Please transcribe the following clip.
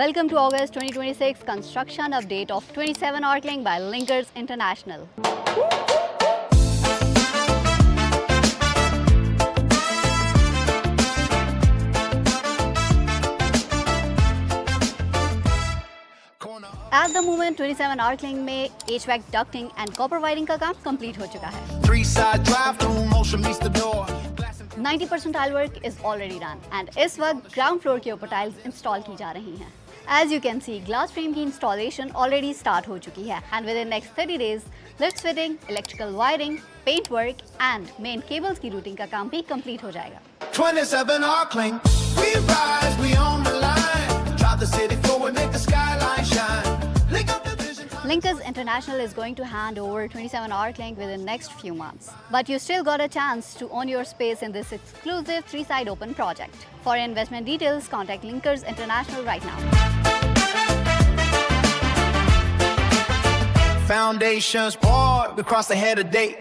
Welcome to August 2026 construction update of 27 Arclink by Linkers International. At the moment 27 Arclink में HVAC ducting and copper wiring का काम complete हो चुका है. 90% tile work is already done and इस वक्त ground floor के ऊपर tiles install की जा रही हैं. As you can see, glass frame की installation already start हो चुकी है and within next 30 days, lift fitting, electrical wiring, paint work and main cables की routing का काम भी complete हो जाएगा. 27 Arclink, we rise, we on the line, drive the city forward, make the skyline shine. Linkers International is going to hand over 27 Arclink within next few months. But you still got a chance to own your space in this exclusive 3-side open project. For investment details, contact Linkers International right now. Foundations poured, we cross the head of date.